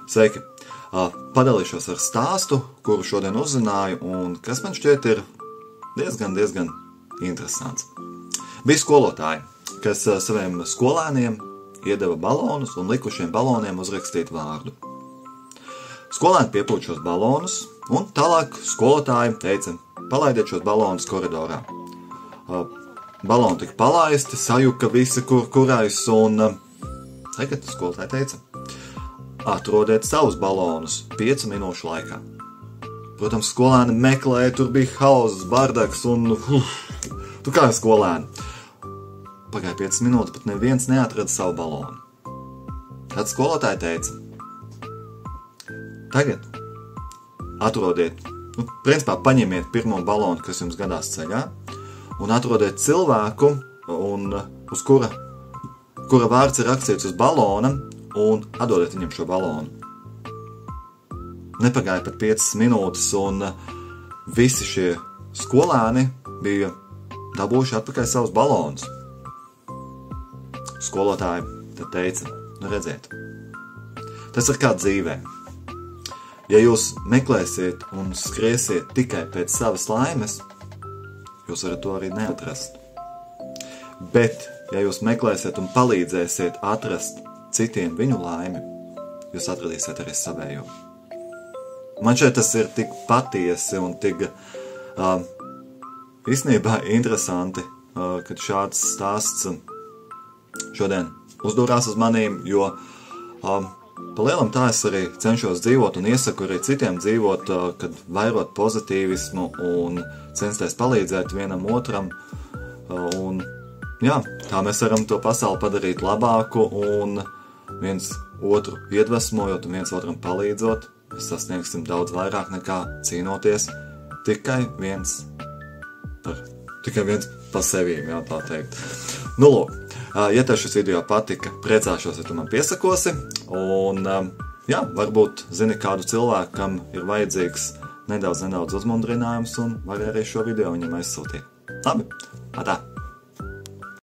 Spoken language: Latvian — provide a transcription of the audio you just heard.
Sveiki! Padalīšos ar stāstu, kuru šodien uzzināju, un kas man šķiet ir diezgan interesants. Bija skolotāji, kas saviem skolēniem iedeva balonus un liku šiem baloniem uzrakstīt vārdu. Skolēni piepūta šos balonus, un tālāk skolotāji teica, palaidiet šos balonus koridorā. Baloni tika palaisti, sajuka visi kurais, un tagad skolotāji teica, atrodiet savus balonus 5 minūšu laikā. Protams, skolēni meklēja, tur bija hauss, bardaks un tu kā skolēni. Pagāja 5 minūtes, bet neviens neatrada savu balonu. Tad skolotāji teica, tagad atrodiet, principā paņemiet pirmo balonu, kas jums gadās ceļā, un atrodiet cilvēku, uz kura vārds ir rakstīts uz balona, un atdodiet viņam šo balonu. Nepagāja pat 5 minūtes, un visi šie skolēni bija dabūjuši atpakaļ savus balonus. Skolotāji tad teica, redziet, tas ir kā dzīvē. Ja jūs meklēsiet un skriesiet tikai pēc savas laimes, jūs varat to arī neatrast. Bet, ja jūs meklēsiet un palīdzēsiet atrast citiem viņu laimi, jūs atradīsiet arī savējo. Man šeit tas ir tik patiesi un tik īstenībā interesanti, kad šāds stāsts šodien uzdūrās uz manīm, jo pa lielam tā es arī cenšos dzīvot un iesaku arī citiem dzīvot, kad vairot pozitīvismu un censties palīdzēt vienam otram. Un jā, tā mēs varam to pasauli padarīt labāku un viens otru iedvesmojot un viens otram palīdzot, mēs sasniegsim daudz vairāk nekā cīnoties tikai viens pa sevīm, jā, tā teikt. Nu, lūk, ja tev šis video patika, priecāšos, ja tu man piesakosi, un, jā, varbūt zini kādu cilvēku, kam ir vajadzīgs nedaudz uzmundrinājums, un var arī šo video viņam aizsūtīt. Labi, atā!